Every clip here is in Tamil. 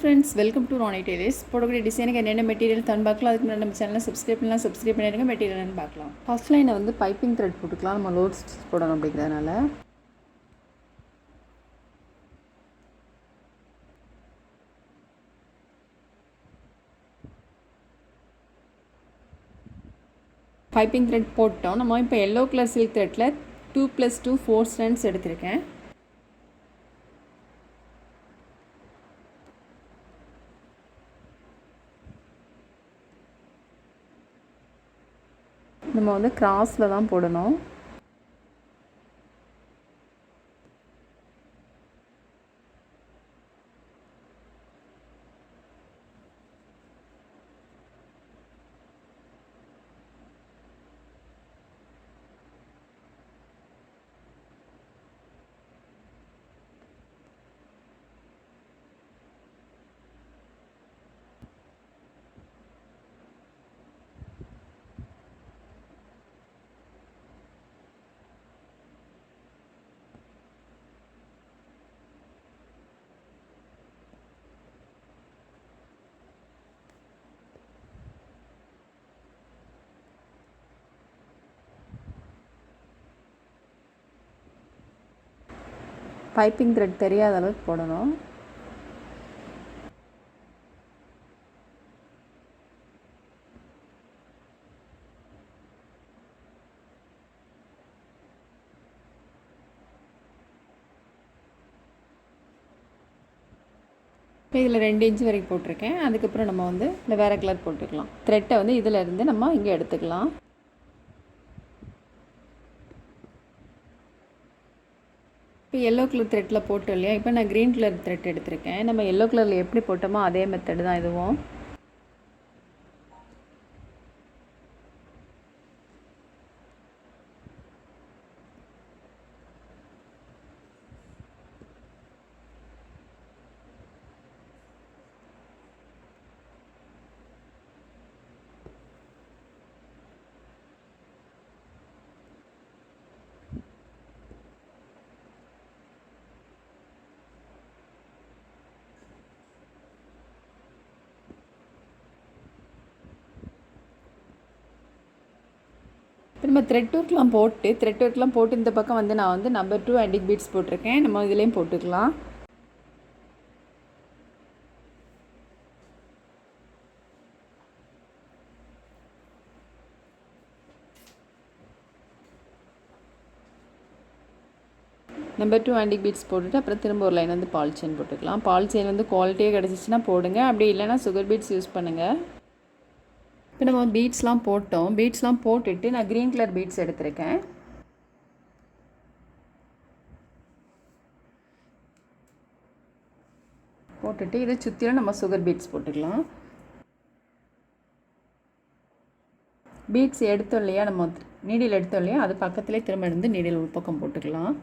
friends, welcome to Ronnie Tailors. போடக்கூடிய டிசைனுக்கு என்னென்ன மெட்டீரியல் தன் பார்க்கலாம். அதுக்கு முன்னாடி நம்ம சேனலை சப்ஸ்கிரைப் பண்ணிடுங்க. மெட்டீரியல்னு பார்க்கலாம். ஃபர்ஸ்ட் லைனை வந்து பைப்பிங் த்ரெட் போட்டுக்கலாம். நம்ம லோட் ஸ்டிச் போடணும் அப்படிங்கிறதுனால பைப்பிங் த்ரெட் போட்டோம். நம்ம இப்போ எல்லோ கலர் சில்க் த்ரெட்டில் 2 + 2 4 ஸ்ட்ராண்ட்ஸ் எடுத்திருக்கேன். நம்ம வந்து கிராஸில் தான் போடணும். பைப்பிங் த்ரெட் தெரியாத அளவுக்கு போடணும். இப்போ இதில் 2 இன்ச் வரைக்கும் போட்டிருக்கேன். அதுக்கப்புறம் நம்ம வந்து இல்லை வேறு கலர் போட்டுக்கலாம். த்ரெட்டை வந்து இதில் இருந்து நம்ம இங்கே எடுத்துக்கலாம். இப்போ எல்லோ கலர் த்ரெட்டில் போட்டோம் இல்லையா, இப்போ நான் க்ரீன் கலர் த்ரெட் எடுத்திருக்கேன். நம்ம எல்லோ கலரில் எப்படி போட்டோமோ அதே மெத்தடு தான் இதுவும். இப்போ நம்ம த்ரெட் ஒர்க்லாம் போட்டு இந்த பக்கம் வந்து நான் வந்து நம்பர் 2 ஆன்டிக் பீட்ஸ் போட்டிருக்கேன். நம்ம இதுலேயும் போட்டுக்கலாம். நம்பர் 2 ஆன்டிக் பீட்ஸ் போட்டுட்டு அப்புறம் திரும்ப ஒரு லைன் வந்து பால் செயின் போட்டுக்கலாம். பால் செயின் வந்து குவாலிட்டியாக கிடச்சிச்சின்னா போடுங்க, அப்படி இல்லைன்னா சுகர் பீட்ஸ் யூஸ் பண்ணுங்கள். இப்போ நம்ம பீட்ஸ்லாம் போட்டுட்டு நான் க்ரீன் கலர் பீட்ஸ் எடுத்திருக்கேன். போட்டுட்டு இதை சுற்றிலும் நம்ம சுகர் பீட்ஸ் போட்டுக்கலாம். பீட்ஸ் எடுத்தோம் இல்லையா, நம்ம நீடில் எடுத்தோம் இல்லையா, அது பக்கத்துலேயே திரும்ப இருந்து நீடில் உள்பக்கம் போட்டுக்கலாம்.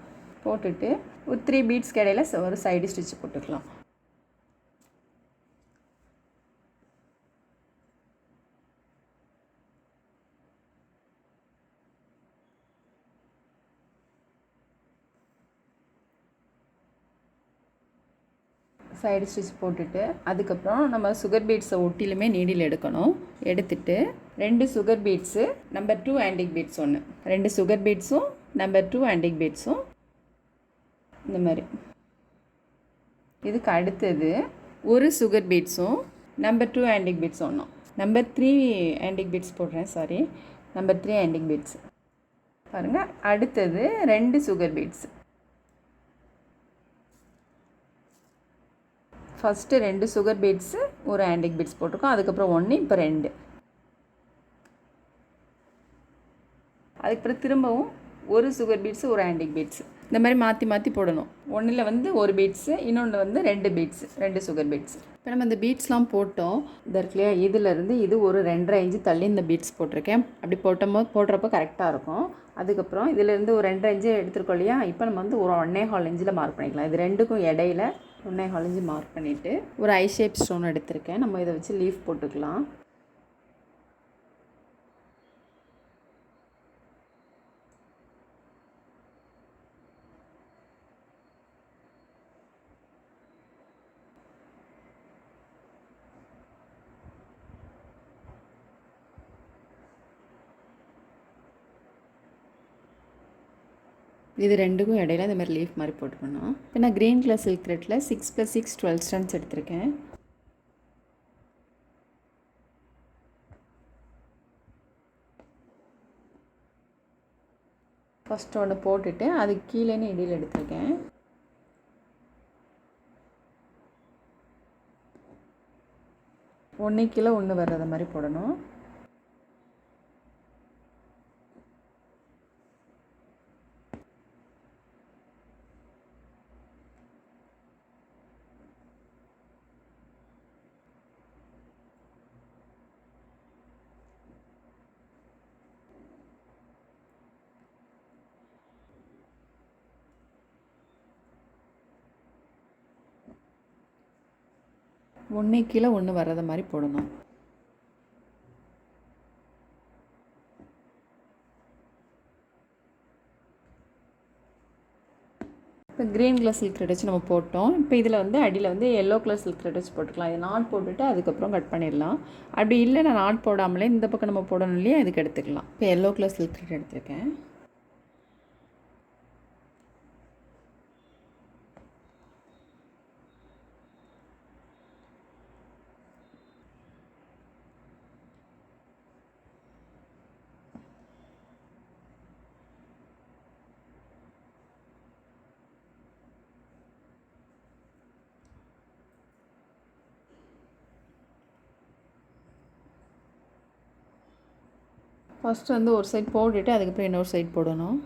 போட்டுட்டு ஒரு 3 பீட்ஸ்க்கு இடையில ஒரு சைடு ஸ்டிச் போட்டுக்கலாம். சைடு ஸ்டிச் போட்டுட்டு அதுக்கப்புறம் நம்ம சுகர் பீட்ஸை ஒட்டிலுமே நீடில் எடுக்கணும். எடுத்துட்டு 2 sugar beads, number 2 antique beads 1, 2 sugar பீட்ஸும் நம்பர் 2 ஆன்டிக் பீட்ஸும் இந்த மாதிரி. இதுக்கு அடுத்தது ஒரு சுகர் பீட்ஸும் நம்பர் 2 ஆன்டிக் பீட்ஸ் ஒன்றும், நம்பர் 3 ஆன்டிக் பீட்ஸ் போடுறேன், நம்பர் 3 ஆன்டிக் பீட்ஸ் பாருங்கள். அடுத்தது 2 sugar beads. First 2 sugar beads, ஒரு ஆன்டிக் பீட்ஸ் போட்டிருக்கோம். அதுக்கப்புறம் 1, இப்போ 2. அதுக்கப்புறம் திரும்பவும் ஒரு சுகர் பீட்ஸு, ஒரு ஆன்டிக் பீட்ஸு, இந்த மாதிரி மாற்றி மாற்றி போடணும். ஒன்றில் வந்து ஒரு பீட்ஸு, இன்னொன்று வந்து 2 பீட்ஸு, 2 சுகர் பீட்ஸ். இப்போ நம்ம இந்த பீட்ஸ்லாம் போட்டோம். இந்த இருக்கு இல்லையா, இதிலேருந்து இது ஒரு 2.5 இன்ச்சு தள்ளி இந்த பீட்ஸ் போட்டிருக்கேன். அப்படி போடுறப்போ கரெக்டாக இருக்கும். அதுக்கப்புறம் இதிலேருந்து ஒரு 2.5 இன்ச்சு எடுத்துருக்கோம் இல்லையா, இப்போ நம்ம வந்து ஒரு 1.25 இன்ச்சில் மார்க் பண்ணிக்கலாம். இது ரெண்டுக்கும் இடையில 1.25 இன்ச்சு மார்க் பண்ணிவிட்டு ஒரு ஐ ஷேப் ஸ்டோன் எடுத்திருக்கேன். நம்ம இதை வச்சு லீஃப் போட்டுக்கலாம். இது ரெண்டுக்கும் இடையில இந்த மாதிரி லீஃப் மாதிரி போட்டுக்கணும். இப்போ நான் க்ரீன் கலர் சில்க் த்ரெட்டில் 6 + 6 12 ஸ்டன்ஸ் எடுத்திருக்கேன். ஃபஸ்ட்டு ஒன்று போட்டுட்டு அதுக்கு கீழேன்னு இடையில் எடுத்திருக்கேன். ஒன்று கீழே ஒன்று வர்றத மாதிரி போடணும். ஒன்று கீழே ஒன்று வர்றத மாதிரி போடணும். இப்போ க்ரீன் கலர் சில்க் த்ரெட் வச்சு நம்ம போட்டோம். இப்போ இதில் வந்து அடியில் வந்து எல்லோ கலர் சில்க் த்ரெட் வச்சு போட்டுக்கலாம். இது நாட் போட்டுட்டு அதுக்கப்புறம் கட் பண்ணிடலாம். அப்படி இல்லை நான் நாட் போடாமலே இந்த பக்கம் நம்ம போடணும் இல்லையா, அதுக்கு எடுத்துக்கலாம். இப்போ எல்லோ கலர் சில்க் த்ரெட் எடுத்துருக்கேன். ஃபஸ்ட்டு வந்து ஒரு சைட் போட்டுட்டு அதுக்கப்புறம் இன்னொரு சைட் போடணும்.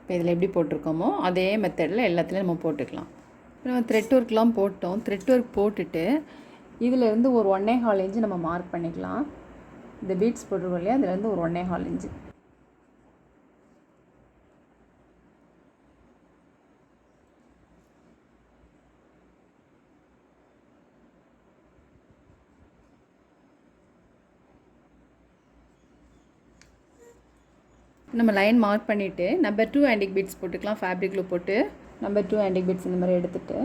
இப்போ இதில் எப்படி போட்டிருக்கோமோ அதே மெத்தடில் எல்லாத்துலேயும் நம்ம போட்டுக்கலாம். நம்ம த்ரெட் ஒர்க்லாம் போட்டோம். த்ரெட் ஒர்க் போட்டுட்டு இதிலேருந்து ஒரு 1.25 இன்ச்சு நம்ம மார்க் பண்ணிக்கலாம். இந்த பீட்ஸ் போட்டிருக்கோம் இல்லையா, அதுலேருந்து ஒரு 1.25 இன்ச்சு. நம்ம லைன் மார்க் பண்ணிவிட்டு நம்பர் 2 ஆன்டிக் பீட்ஸ் போட்டுக்கலாம். ஃபேப்ரிக்கில் போட்டு நம்பர் 2 ஆன்டிக் பீட்ஸ் இந்த மாதிரி எடுத்துகிட்டு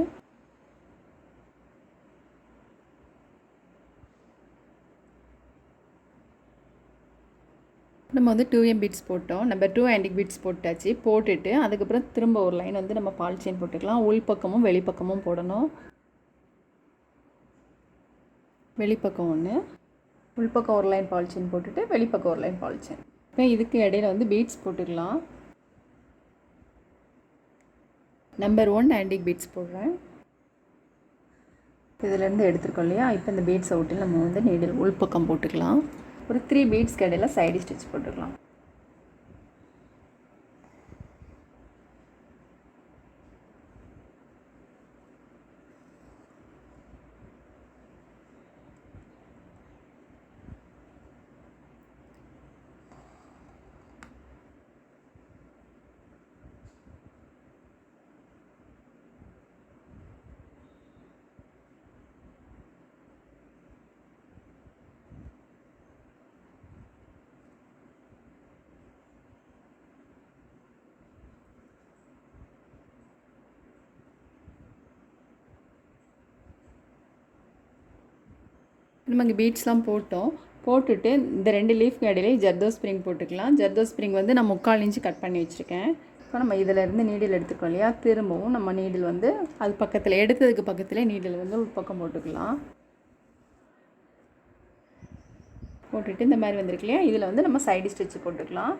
நம்ம வந்து 2M பீட்ஸ் போட்டோம். நம்பர் 2 ஆன்டிக் பீட்ஸ் போட்டாச்சு. போட்டுட்டு அதுக்கப்புறம் திரும்ப ஒரு லைன் வந்து நம்ம பால் செயின் போட்டுக்கலாம். உள்பக்கமும் வெளிப்பக்கமும் போடணும். வெளிப்பக்கம் ஒன்று, உள்பக்கம் ஒரு லைன் பால் செயின் போட்டுட்டு வெளிப்பக்கம் ஒரு லைன் பால் செயின். இப்போ இதுக்கு இடையில வந்து பீட்ஸ் போட்டுக்கலாம். நம்பர் 1 ஆன்டிக் பீட்ஸ் போடுறேன். இதிலேருந்து எடுத்துருக்கோம் இல்லையா, இப்போ இந்த பீட்ஸை விட்டு நம்ம வந்து நீடில் உள்பக்கம் போட்டுக்கலாம். ஒரு 3 பீட்ஸ்க்கு இடையில சைடு ஸ்டிச் போட்டுக்கலாம். நம்ம இங்கே பீட்ஸ்லாம் போட்டுட்டு இந்த 2 லீஃப்க்கு இடையிலே ஜர்தோ ஸ்ப்ரிங் போட்டுக்கலாம். ஜர்தோ ஸ்ப்ரிங் வந்து நான் 3/4 இன்ச்சு கட் பண்ணி வச்சுருக்கேன். இப்போ நம்ம இதிலேருந்து நீடில் எடுத்துக்கோம் இல்லையா, திரும்பவும் நம்ம நீடில் வந்து அது பக்கத்தில் எடுத்ததுக்கு பக்கத்தில் நீடில் வந்து ஒரு பக்கம் போட்டுக்கலாம். போட்டுட்டு இந்த மாதிரி வந்திருக்கு இல்லையா, இதில் வந்து நம்ம சைடு ஸ்டிச் போட்டுக்கலாம்.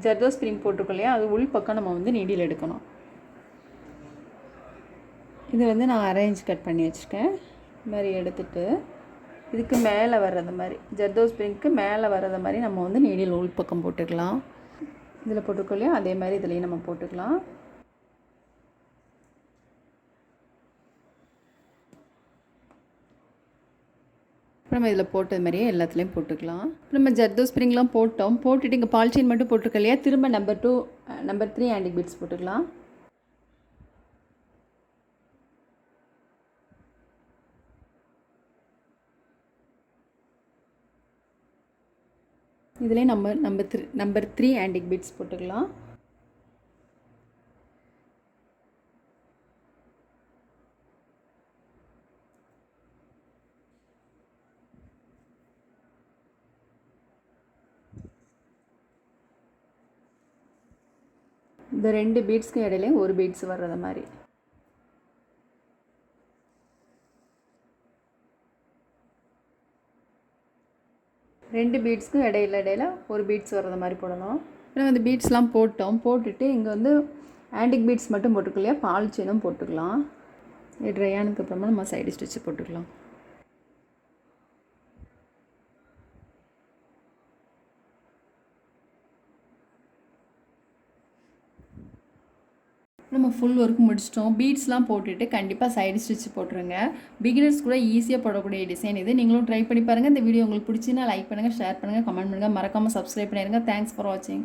ஜர்தோ ஸ்ப்ரிங் போட்டிருக்கோம் இல்லையா, அது உள் பக்கம் நம்ம வந்து நீடில் எடுக்கணும். இது வந்து நான் 1/2 இன்ச் கட் பண்ணி வச்சுருக்கேன். இது மாதிரி எடுத்துகிட்டு இதுக்கு மேலே வர்றது மாதிரி, ஜர்தோ ஸ்ப்ரிங்க்கு மேலே வர்றது மாதிரி நம்ம வந்து நீடில் உள் பக்கம் போட்டுக்கலாம். இதில் போட்டிருக்கோம் இல்லையா, அதே மாதிரி இதுலேயும் நம்ம போட்டுக்கலாம். நம்ம இதில் போட்டது மாதிரியே எல்லாத்துலேயும் போட்டுக்கலாம். நம்ம ஜர்தோ ஸ்ப்ரிங்லாம் போட்டுட்டு இங்கே பால் செயின் மட்டும் போட்டிருக்க இல்லையா, திரும்ப நம்பர் 2 நம்பர் 3 ஆன்டிக் பீட்ஸ் போட்டுக்கலாம். இதிலே நம்பர் 3 ஆன்டிக் பீட்ஸ் போட்டுக்கலாம். இந்த 2 பீட்ஸ்க்கு இடையிலே ஒரு பீட்ஸ் வர்றது மாதிரி. ரெண்டு பீட்ஸ்க்கும் இடையில ஒரு பீட்ஸ் வர்றது மாதிரி போடணும். நம்ம இந்த பீட்ஸ்லாம் போட்டுட்டு இங்கே வந்து ஆன்டிக் பீட்ஸ் மட்டும் போட்டுக்கலாம் இல்லையா, பால் செயினும் போட்டுக்கலாம். இது ட்ரை ஆனதுக்கப்புறமா நம்ம சைடு ஸ்டிச் போட்டுக்கலாம். நம்ம ஃபுல் ஒர்க் முடிச்சிட்டோம். பீட்ஸ்லாம் போட்டுட்டு கண்டிப்பாக சைடு ஸ்டிச் போட்டுருங்க. பிகினர்ஸ் கூட ஈஸியாக போடக்கூடிய டிசைன் இது. நீங்களும் ட்ரை பண்ணி பாருங்கள். இந்த வீடியோ உங்களுக்கு பிடிச்சின்னா லைக் பண்ணுங்கள், ஷேர் பண்ணுங்கள், கமெண்ட் பண்ணுங்கள். மறக்காமல் சப்ஸ்கிரைப் பண்ணிடுங்க. தேங்க்ஸ் ஃபார் வாட்சிங்.